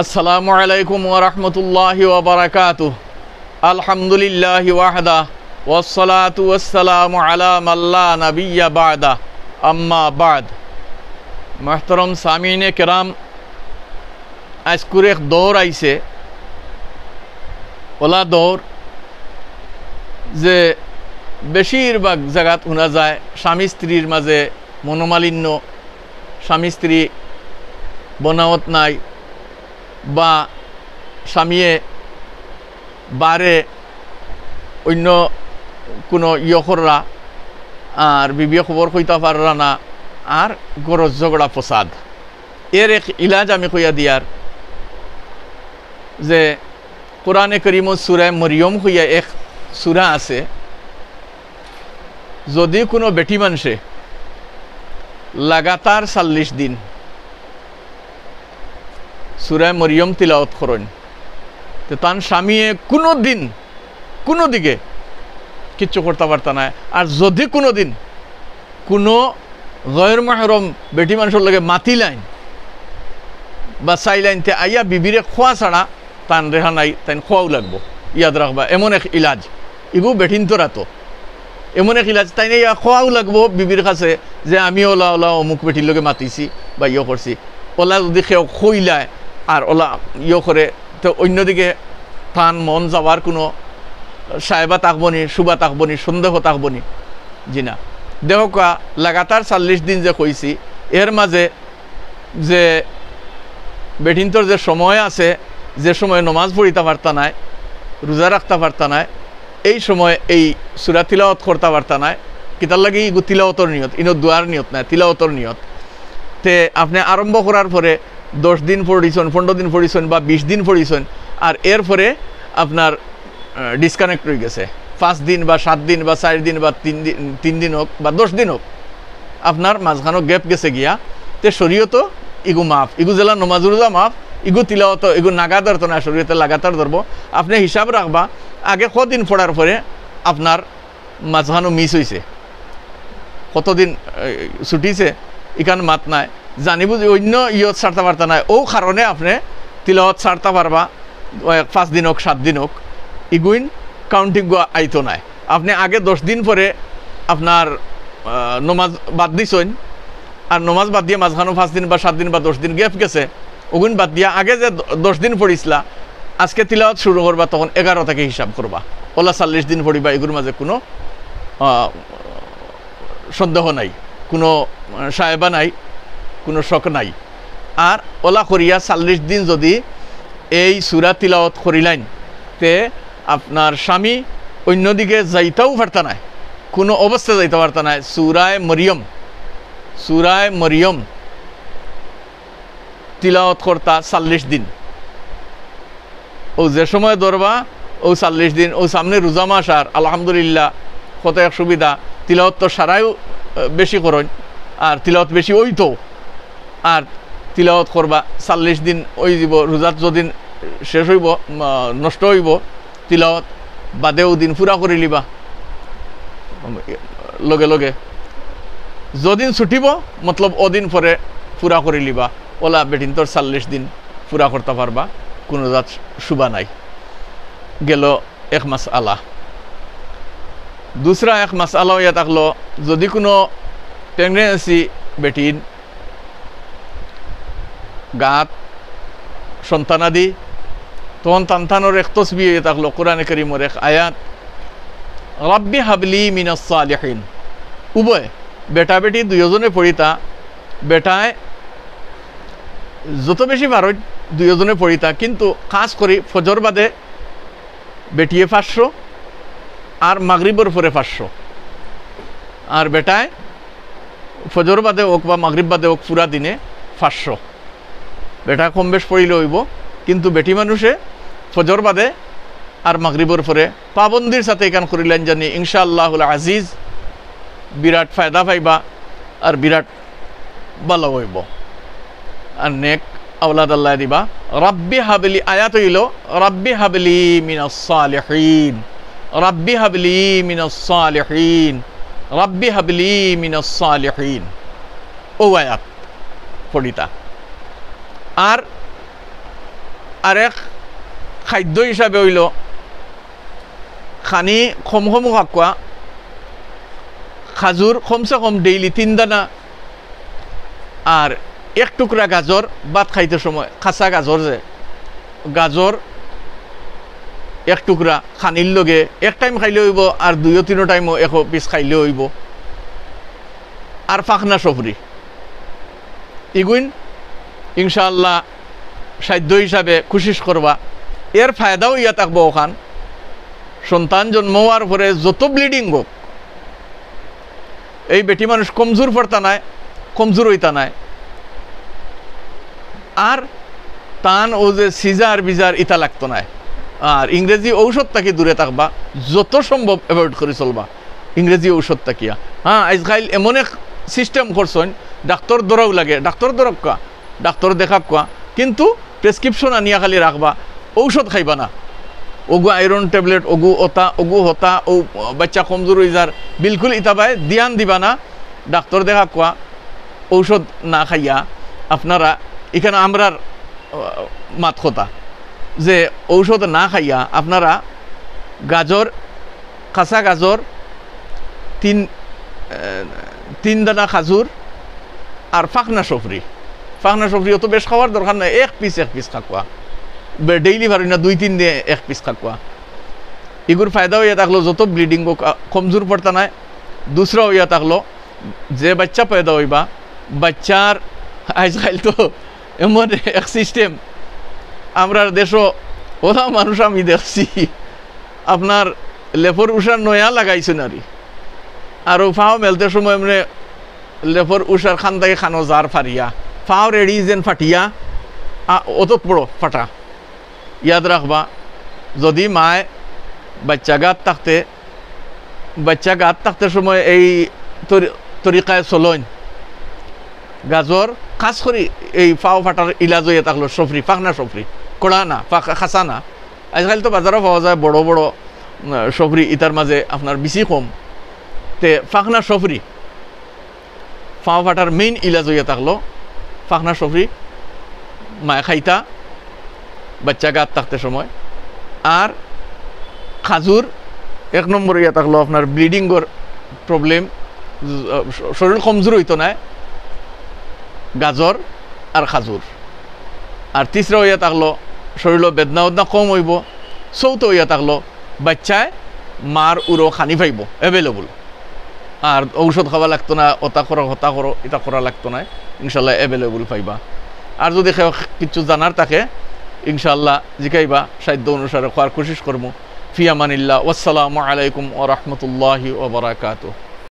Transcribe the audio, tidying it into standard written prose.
আসসালামু আলাইকুম ওয়া রাহমাতুল্লাহি ওয়া বারাকাতুহু। আলহামদুলিল্লাহি ওয়াহদা ওয়াসসালাতু ওয়াসসালামু আলা মান লা নাবিয়্যা বা'দা, আম্মা বা'দ। মুহতারাম সামিনে কেরাম, আজকুর এক দৌর আইছে, ওলা দৌর যে বেশিরভাগ জায়গাত শোনা যায় স্বামী স্ত্রীর মাঝে মনোমালিন্য, স্বামী স্ত্রী বনাওত নাই, বা স্বামীয়ে বারে অন্য কোনো ইয়কররা আর বিবিয়ে খবর কইতা পাররা না, আর গরজ ঝগড়া ফসাদ। এর এক ইলাজ আমি কইয়া দিয়ার যে কোরআনে করিম সূরা মরিয়ম হইয়া এক সূরা আছে, যদি কোনো বেটি মানুষে লাগাতার 40 দিন সূরা মরিয়ম তিলাওয়াত করেন, তো তার স্বামীয়ে কোনো দিন কোনো দিকে কিচ্ছু করতে পারত না। আর যদি কোনো দিন কোনো গয়র মাহরম বেটি মানুষের লগে মাতি লাইন বা চাই লাইন, তে আইয়া বিবিরে খোয়া ছাড়া তান রেহা নাই, তাই খোয়াও লাগবো। ইয়াদ রাখবা, এমন এক ইলাজ ইগু বেঠিন তোরা তো এমন এক ইলাজ, তাই ইয়া খোয়াও লাগবো বিবির কাছে যে আমি ওলা ওলা অমুক বেটির লগে মাতিছি বা ইয়ে করছি। ওলা যদি সেও খইলায় আর ওলা ইয়ে করে, তো অন্যদিকে তান মন যাওয়ার কোনো সাহেবা থাকবনি, শুভা থাকবনি, সন্দেহ থাকবনি। জি না, দেহকা লাগাতার 40 দিন যে কইছি, এর মাঝে যে বেঠিন্তর যে সময় আছে, যে সময় নমাজ পড়িতে পারতা নাই, রোজা রাখতে পারতা নাই, এই সময় এই সূরা তিলাওয়াত করতে পারতা নাই। কিতার লাগে ইগু তিলাওয়াতর নিয়ত, ইনো দুয়ার নিয়ত নাই, তিলাওয়াতর নিয়ত। তে আপনি আরম্ভ করার পরে 10 দিন পড়িছেন, 15 দিন পড়িছেন বা 20 দিন পড়িছেন, আর এরপরে আপনার ডিসকানেক্ট হয়ে গেছে 5 দিন বা 7 দিন বা 4 দিন বা 3 দিন হোক বা 10 দিন হোক, আপনার মাঝখানো গ্যাপ গেছে গিয়া, তে শরীয়ত ইগু মাফ, ইগু জেলা নমাজ রোজা মাফ, ইগু তিলাওয়াত ইগু নাগা ধরতো না, শরীয়তে লাগাতার ধরবো। আপনি হিসাব রাখবা আগে কদিন পড়ার পরে আপনার মাঝখানো মিস হয়েছে, কতদিন ছুটিছে, ইখান মাত নাই, জানিব যে অন্য ইয়ত ছাড়তে পারতা নাই, ও কারণে আপনি তিলাওয়াত ছাড়তে পারবা 5 দিন হোক 7 দিন হোক, ইগুইন কাউন্টিং আইতো নাই। আপনি আগে 10 দিন পরে আপনার নমাজ বাদ দিছেন, আর নমাজ বাদ দিয়ে মাঝখানো 5 দিন বা 7 দিন বা 10 দিন গ্যাপ গেছে, ওগুন বাদ দিয়া আগে যে 10 দিন পড়িছিলা, আজকে তিলাওয়াত শুরু করবা তখন 11 থেকে হিসাব করবা, ওলা 40 দিন পড়িবা। এগুলোর মাঝে কোনো সন্দেহ নাই, কোনো সাহেবা নাই, কোনো শক নাই। আর ওলা করিয়া 40 দিন যদি এই সূরা তিলাওয়াত করিলেন, তে আপনার স্বামী অন্যদিকে যাইতেও পারতা নাই, কোনো অবস্থা যাইতে পারতা নাই। সূরায়ে মরিয়ম তিলাওয়াত করতা 40 দিন, ও যে সময় ধরবা ও 40 দিন, ও সামনে রোজা মাস, আর আলহামদুলিল্লাহ কত এক সুবিধা, তিলাওয়াত তো সারাইও বেশি করেন, আর তিলাওয়াত বেশি ওইতো, আর তিলাওয়াত করবা 40 দিন ওই দিব। রোজাত যদিন শেষ হইব, নষ্ট হইব, তিলাওয়াত বাদেও দিন পুরা করে লিবা লগে লগে। যদিন ছুটিব মতলব ওদিন পরে পুরা করে লিবা, ওলা বেটিন তোর 40 দিন পুরা করতে পারবা, কোনো জাত শুবা নাই। গেল এক মাসআলা। দুসরা এক মাসআলা ইয়া থাকলো, যদি কোনো প্রেগনেন্সি বেটিন গাত সন্তানাদি, তখন তান্তানোর এক তসবিহ ইয়া থাকলো, কোরআনে কারীমের এক আয়াত, রাব্বি হাবলি মিনাস সালিহিন। উভয় বেটা বেটি দুজনে পড়িতা, বেটায় যত বেশি পারো দুজনে পড়িতা, কিন্তু খাস করে ফজর বাদে বেটিয়ে 500 আর মাগরিবের পরে 500, আর বেটায় ফজর বাদে হোক বা মাগরিব বাদে হোক পুরা দিনে 500। বেটা কম বেশ পড়িলে হইব, কিন্তু বেটি মানুষে ফজর বাদে আর মাগরিবের পরে পাবন্দির সাথে এখান করিলেন, জানি ইনশাআল্লাহুল আজিজ বিরাট ফায়দা পাইবা, আর বিরাট ভালো হইব, আর নেক আওলাদ আল্লাহ দিবা। রাব্বি হাবলি, আয়াত হইল রাব্বি হাবলি মিনাস সালিহিন, রাব্বি হাবলি মিনাস সালিহিন, রাব্বি হাবলি মিনাস সালিহিন, ও আয়াত পড়িতা। আর আরেক খাদ্য হিসাবে হইল খানি কম কম খাকুয়া খাজুর কমসে কম ডেইলি 3 দানা আর 1 টুকরা গাজর ভাত খাইতে সময় কাঁচা গাজর যে গাজর 1 টুকরা খানির লগে 1 টাইম খাইলে হইব আর 2-3 টাইমও 1 পিস খাইলে হইব আর ফাখনা সফরি ইগুইন ইনশাআল্লাহ সাধ্য হিসাবে কোশিশ করবা এর ফায়দাও ইয়া থাকবো ওখান সন্তান জন্ম হওয়ার পরে যত ব্লিডিং হোক এই বেটি মানুষ কমজোর পড়তা নাই কমজোর হইতা নাই আর তান ও যে সিজার বিজার ইতা লাগতো নাই আর ইংরেজি ঔষধ তাকে দূরে থাকবা যত সম্ভব অ্যাভয়েড করে চলবা ইংরেজি ঔষধ তাকিয়া হ্যাঁ আজকাল এমন এক সিস্টেম করছেন ডাক্তার দরাও লাগে ডাক্তার দরক কোয়া ডাক্তার দেখা কোয়া কিন্তু প্রেসক্রিপশন আনিয়া খালি রাখবা ঔষধ খাইবা না ওগু আয়রন ট্যাবলেট ওগু ওতা ওগু হতা ও বাচ্চা কমজোর হয়ে যার বিলকুল ইতাবাই ধ্যান দিবা না ডাক্তার দেখা কোয়া ঔষধ না খাইয়া আপনারা এখানে আমরার মাত কথা যে ঔষধ না খাইয়া আপনারা গাজর কাঁচা গাজর 3 দানা খাজুর আর ফাখনা সফরি অত বেশ খাওয়ার দরকার নাই 1 পিস খাকুয়া ডেইলি ভারি না 2-3 দিয়ে 1 পিস খাকুয়া এগুর ফায়দা হইয়া থাকলো যত ব্লিডিং কমজোর পড়তা নাই দুসরা হইয়া থাকলো যে বাচ্চা পয়দা হইবা বাচ্চার আজকাল তো এমন এক সিস্টেম আমরা দেশও ওরা মানুষ আমি দেখছি আপনার লেফর উষার নয়া লাগাইছে নারী আর ফাও মেলতে সময় মানে লেফর উষার খান থেকে খানো জার ফারিয়া ফাও রেডি যেন ফাটিয়া অত বড় ফাটা ইয়াদ রাখবা যদি মায় বাচ্চা গাত থাকতে সময় এই তরিকায় চলন গাজর খাস করি এই ফাও ফাটার ইলাজ হয়ে থাকলো সফরি ফাখনা সফরি কড়া না খাসা না আজকাল তো বাজারও পাওয়া যায় বড় বড় সফরি ইতার মাঝে আপনার বেশি কম তে ফাখনা সফরি ফাও ফাটার মেইন ইলাজ হইয়া থাকলো ফাখনা সফরি মায় খাইতা বাচ্চা গাত থাকতে সময় আর খাজুর 1 নম্বর ইয়া থাকলো আপনার ব্লিডিংয়ের প্রবলেম শরীর কমজোর হইতো না গাজর আর খাজুর আর তিসরা হইয়া থাকলো শরীর বেদনা উদনা কম হইব চৌথ হইয়া থাকলো বাচ্চায় মার উড়ো খানি পাইব এভেলেবল আর ঔষধ খাওয়া লাগতো না ওটা করো হতা করো এটা করা লাগতো না ইনশাল্লাহ এভেলেবল পাইবা আর যদি কিছু জানার থাকে ইনশাআল্লাহ জিকাইবা সাধ্য অনুসারে খাওয়ার কোশিশ করবো ফি আমানিল্লাহ ওয়াসসালামু আলাইকুম ওয়া রাহমাতুল্লাহি ওয়া বারাকাতুহু।